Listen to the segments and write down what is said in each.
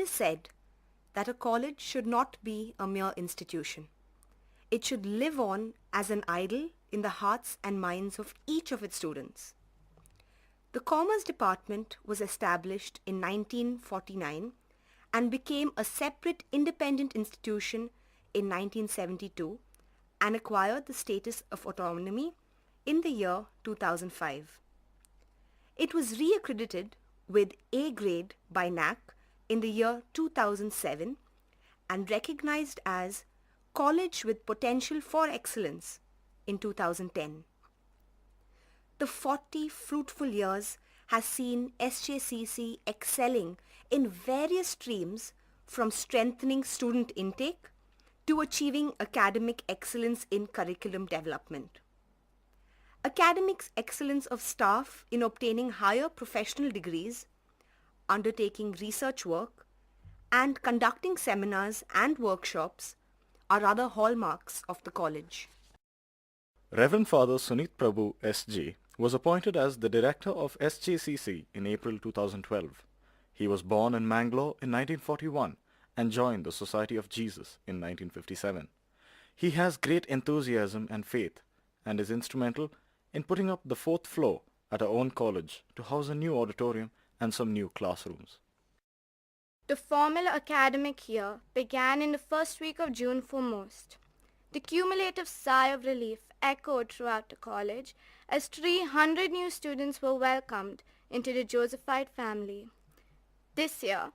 is said that a college should not be a mere institution. It should live on as an idol in the hearts and minds of each of its students. The Commerce Department was established in 1949 and became a separate independent institution in 1972 and acquired the status of autonomy in the year 2005. It was re-accredited with A grade by NAC in the year 2007 and recognized as College with Potential for Excellence in 2010. The 40 fruitful years has seen SJCC excelling in various streams from strengthening student intake to achieving academic excellence in curriculum development. Academic excellence of staff in obtaining higher professional degrees, undertaking research work, and conducting seminars and workshops are other hallmarks of the college. Reverend Father Sunit Prabhu S.J. was appointed as the director of SJCC in April 2012. He was born in Bangalore in 1941 and joined the Society of Jesus in 1957. He has great enthusiasm and faith and is instrumental in putting up the 4th floor at our own college to house a new auditorium and some new classrooms. The formal academic year began in the first week of June for most. The cumulative sigh of relief echoed throughout the college as 300 new students were welcomed into the Josephite family. This year,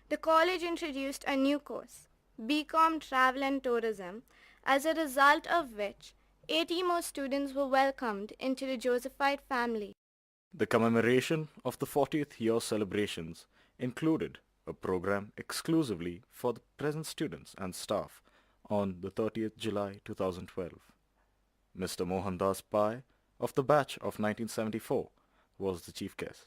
the college introduced a new course, BCom Travel and Tourism, as a result of which 80 more students were welcomed into the Josephite family. The commemoration of the 40th year celebrations included a program exclusively for the present students and staff on the 30th July 2012. Mr. Mohandas Pai of the batch of 1974 was the chief guest.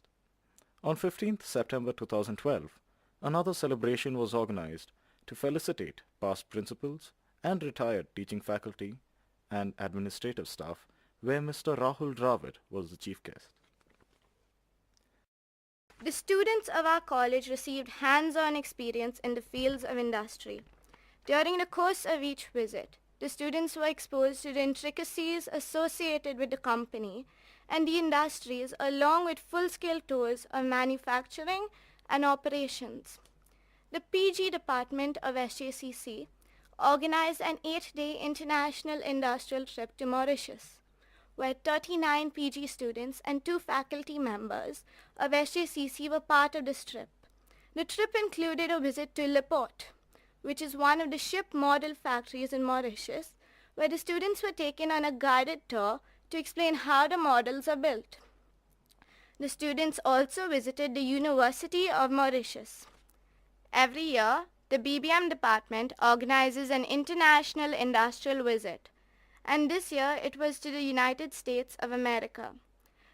On 15th September 2012, another celebration was organized to felicitate past principals and retired teaching faculty and administrative staff, where Mr. Rahul Dravid was the chief guest. The students of our college received hands-on experience in the fields of industry. During the course of each visit, the students were exposed to the intricacies associated with the company and the industries, along with full-scale tours of manufacturing and operations. The PG department of SJCC organized an 8-day international industrial trip to Mauritius, where 39 PG students and 2 faculty members of SJCC were part of this trip. The trip included a visit to Le Port, which is one of the ship model factories in Mauritius, where the students were taken on a guided tour to explain how the models are built. The students also visited the University of Mauritius. Every year, the BBM department organizes an international industrial visit, and this year it was to the United States of America.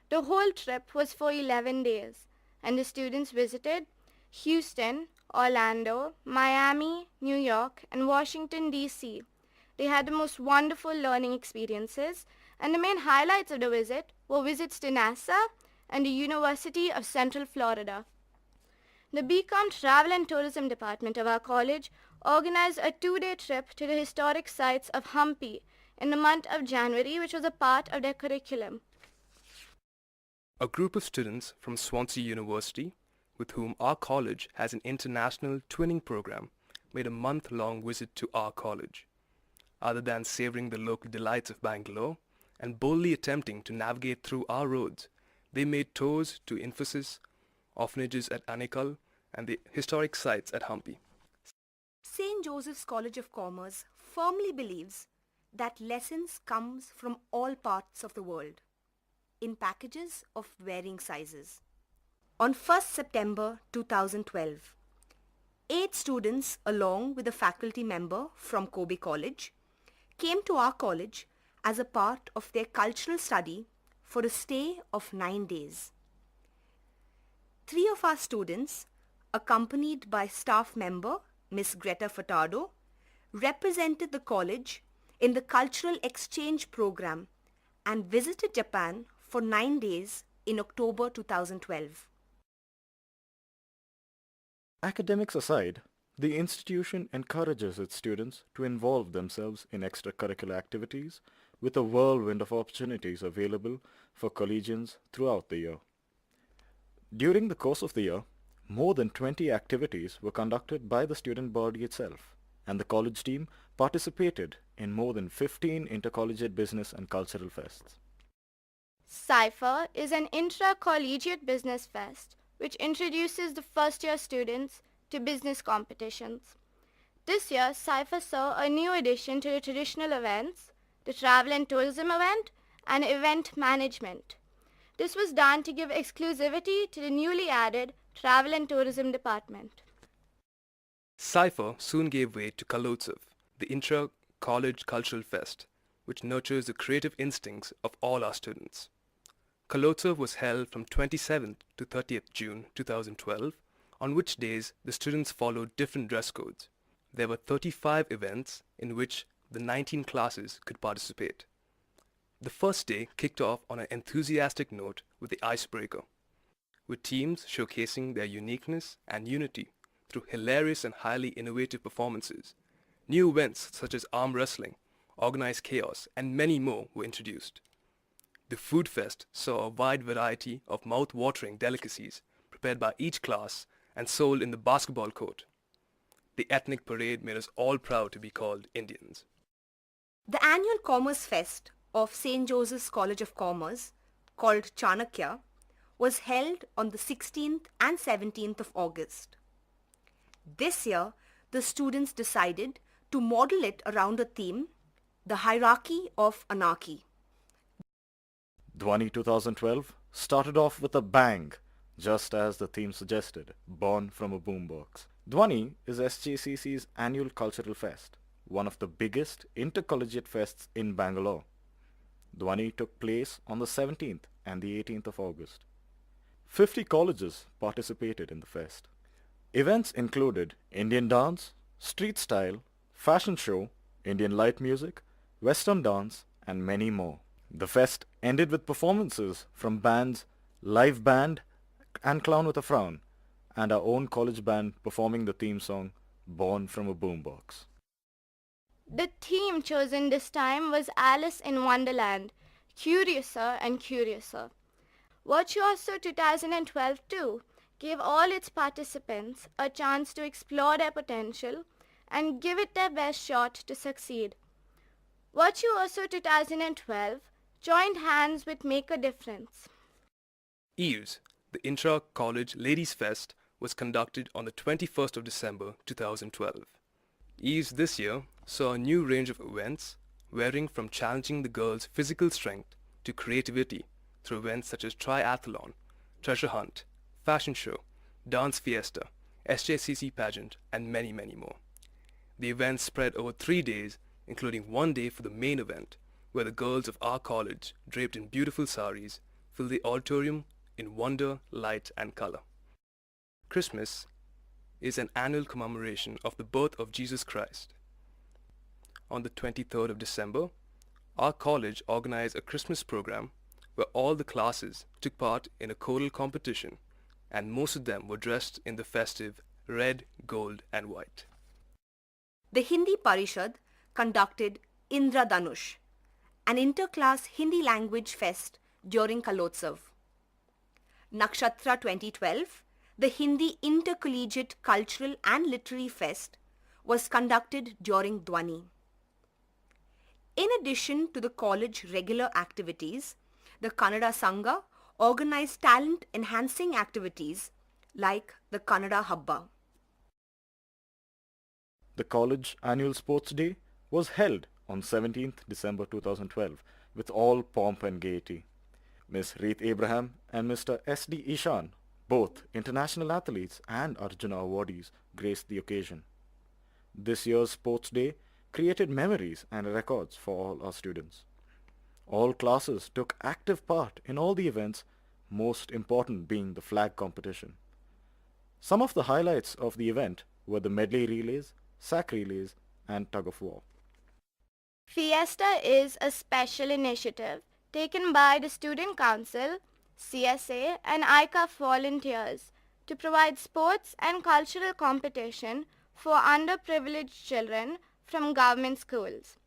The whole trip was for 11 days, and the students visited Houston, Orlando, Miami, New York, and Washington, D.C. They had the most wonderful learning experiences, and the main highlights of the visit were visits to NASA and the University of Central Florida. The BCom Travel and Tourism department of our college organized a 2-day trip to the historic sites of Hampi in the month of January, which was a part of their curriculum. A group of students from Swansea University, with whom our college has an international twinning program, made a month-long visit to our college. Other than savoring the local delights of Bangalore and boldly attempting to navigate through our roads, they made tours to Infosys, orphanages at Anikal, and the historic sites at Hampi. St. Joseph's College of Commerce firmly believes that lessons comes from all parts of the world, in packages of varying sizes. On 1st September 2012, 8 students along with a faculty member from Kobe College came to our college as a part of their cultural study for a stay of 9 days. 3 of our students, accompanied by staff member Miss Greta Furtado, represented the college in the cultural exchange program and visited Japan for 9 days in October 2012. Academics aside, the institution encourages its students to involve themselves in extracurricular activities with a whirlwind of opportunities available for collegians throughout the year. During the course of the year, more than 20 activities were conducted by the student body itself, and the college team participated in more than 15 intercollegiate business and cultural fests. Cypher is an intra-collegiate business fest which introduces the first-year students to business competitions. This year, Cypher saw a new addition to the traditional events, the travel and tourism event, and event management. This was done to give exclusivity to the newly added travel and tourism department. Cypher soon gave way to Kalotsav, the intra-college cultural fest, which nurtures the creative instincts of all our students. Kalotsav was held from 27th to 30th June 2012, on which days the students followed different dress codes. There were 35 events in which the 19 classes could participate. The first day kicked off on an enthusiastic note with the icebreaker, with teams showcasing their uniqueness and unity through hilarious and highly innovative performances. New events such as arm wrestling, organized chaos, and many more were introduced. The Food Fest saw a wide variety of mouth-watering delicacies prepared by each class and sold in the basketball court. The ethnic parade made us all proud to be called Indians. The annual Commerce Fest of St. Joseph's College of Commerce, called Chanakya, was held on the 16th and 17th of August. This year, the students decided to model it around a theme, the hierarchy of anarchy. Dhwani 2012 started off with a bang, just as the theme suggested, born from a boombox. Dhwani is SJCC's annual cultural fest, one of the biggest intercollegiate fests in Bangalore. Dhwani took place on the 17th and the 18th of August. 50 colleges participated in the fest. Events included Indian dance, street style, fashion show, Indian light music, Western dance, and many more. The fest ended with performances from bands Live Band and Clown with a Frown, and our own college band performing the theme song Born from a Boombox. The theme chosen this time was Alice in Wonderland, Curiouser and Curiouser. Virtuoso 2012 too gave all its participants a chance to explore their potential and give it their best shot to succeed. Virtuoso 2012 joined hands with Make a Difference. EVES, the Intra-College Ladies Fest, was conducted on the 21st of December 2012. EVES this year saw a new range of events, varying from challenging the girls' physical strength to creativity through events such as triathlon, treasure hunt, fashion show, dance fiesta, SJCC pageant, and many, many more. The events spread over 3 days, including one day for the main event, where the girls of our college, draped in beautiful saris, filled the auditorium in wonder, light, and color. Christmas is an annual commemoration of the birth of Jesus Christ. On the 23rd of December, our college organized a Christmas program where all the classes took part in a choral competition, and most of them were dressed in the festive red, gold, and white. The Hindi Parishad conducted Indradhanush, an interclass Hindi language fest during Kalotsav. Nakshatra 2012, the Hindi Intercollegiate Cultural and Literary Fest, was conducted during Dhwani. In addition to the college regular activities, the Kannada Sangha organized talent-enhancing activities like the Kannada Habba. The college annual sports day was held on 17th December 2012 with all pomp and gaiety. Miss Reet Abraham and Mr. S.D. Ishan, both international athletes and Arjuna awardees, graced the occasion. This year's sports day created memories and records for all our students. All classes took active part in all the events, most important being the flag competition. Some of the highlights of the event were the medley relays, sack relays, and tug of war. Fiesta is a special initiative taken by the Student Council, CSA, and ICAF volunteers to provide sports and cultural competition for underprivileged children from government schools.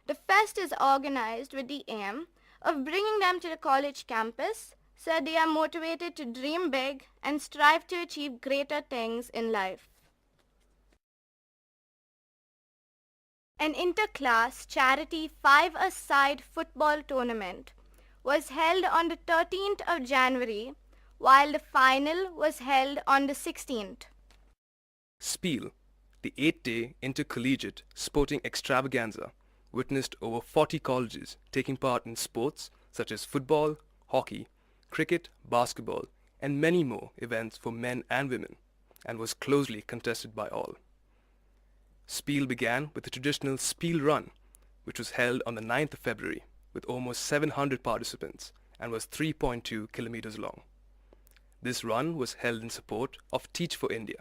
The fest is organized with the aim of bringing them to the college campus so they are motivated to dream big and strive to achieve greater things in life. An inter-class charity five-a-side football tournament was held on the 13th of January, while the final was held on the 16th. Spiel, the 8-day intercollegiate sporting extravaganza, witnessed over 40 colleges taking part in sports such as football, hockey, cricket, basketball, and many more events for men and women, and was closely contested by all. Spiel began with the traditional Spiel Run, which was held on the 9th of February with almost 700 participants and was 3.2 kilometers long. This run was held in support of Teach for India.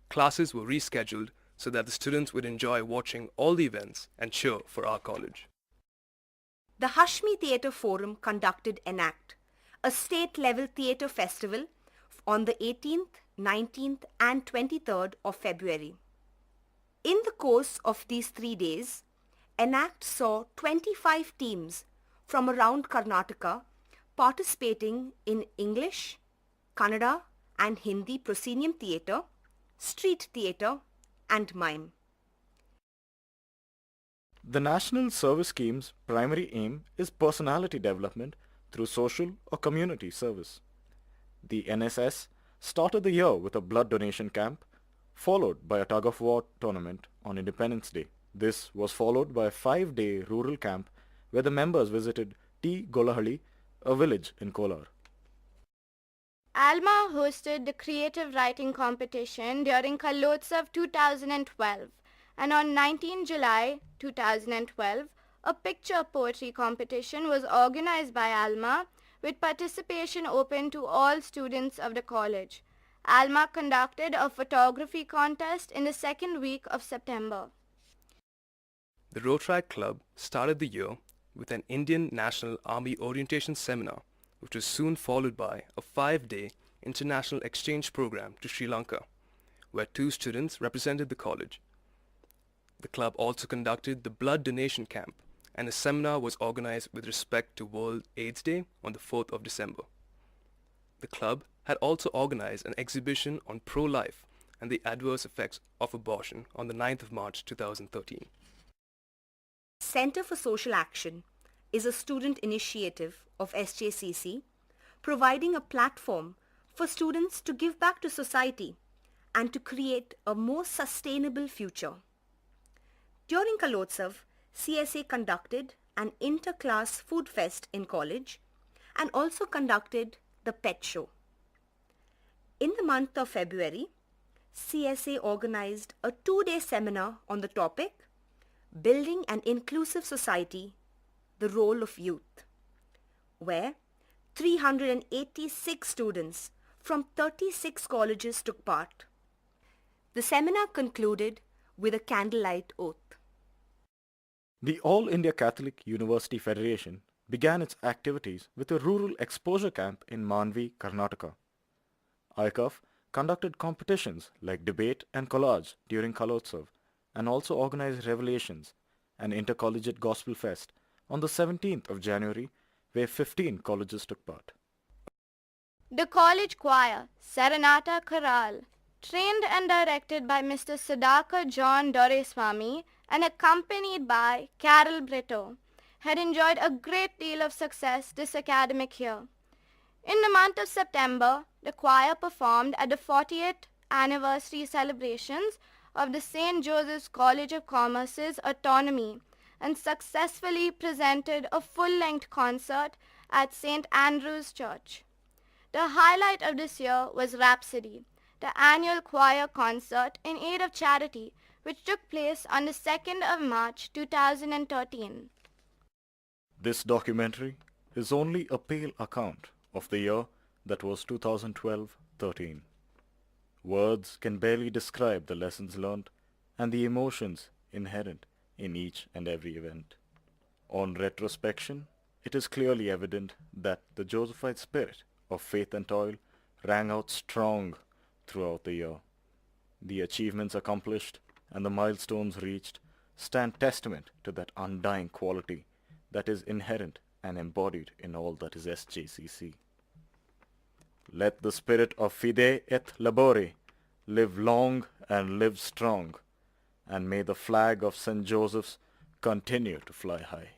Classes were rescheduled so that the students would enjoy watching all the events and cheer for our college. The Hashmi Theatre Forum conducted ENACT, a state-level theatre festival on the 18th, 19th and 23rd of February. In the course of these 3 days, ENACT saw 25 teams from around Karnataka participating in English, Kannada and Hindi proscenium theatre, street theatre and mime. The National Service Scheme's primary aim is personality development through social or community service. The NSS started the year with a blood donation camp, followed by a tug-of-war tournament on Independence Day. This was followed by a 5-day rural camp where the members visited T. Golahali, a village in Kolar. Alma hosted the creative writing competition during Kalotsav 2012, and on 19 July 2012, a picture poetry competition was organized by Alma with participation open to all students of the college. Alma conducted a photography contest in the second week of September. The Rotaract Club started the year with an Indian National Army Orientation Seminar, which was soon followed by a 5-day international exchange program to Sri Lanka, where 2 students represented the college. The club also conducted the blood donation camp, and a seminar was organized with respect to World AIDS Day on the 4th of December. The club had also organized an exhibition on pro-life and the adverse effects of abortion on the 9th of March 2013. Center for Social Action is a student initiative of SJCC, providing a platform for students to give back to society and to create a more sustainable future. During Kalotsav, CSA conducted an inter-class food fest in college and also conducted the pet show. In the month of February, CSA organized a 2-day seminar on the topic Building an Inclusive Society, the Role of Youth, where 386 students from 36 colleges took part. The seminar concluded with a candlelight oath. The All India Catholic University Federation began its activities with a rural exposure camp in Manvi, Karnataka. ICUF conducted competitions like debate and collage during Kalotsav and also organized Revelations, an intercollegiate gospel fest, on the 17th of January where 15 colleges took part. The college choir, Serenata Chorale, trained and directed by Mr. Sudhakar John Doreswamy and accompanied by Carol Brito, had enjoyed a great deal of success this academic year. In the month of September, the choir performed at the 40th anniversary celebrations of the St. Joseph's College of Commerce's autonomy and successfully presented a full-length concert at St. Andrew's Church. The highlight of this year was Rhapsody, the annual choir concert in aid of charity, which took place on the 2nd of March 2013. This documentary is only a pale account of the year that was 2012-13. Words can barely describe the lessons learned and the emotions inherent in each and every event. On retrospection, it is clearly evident that the Josephite spirit of faith and toil rang out strong throughout the year. The achievements accomplished and the milestones reached stand testament to that undying quality that is inherent and embodied in all that is SJCC. Let the spirit of fide et labore live long and live strong, and may the flag of St. Joseph's continue to fly high.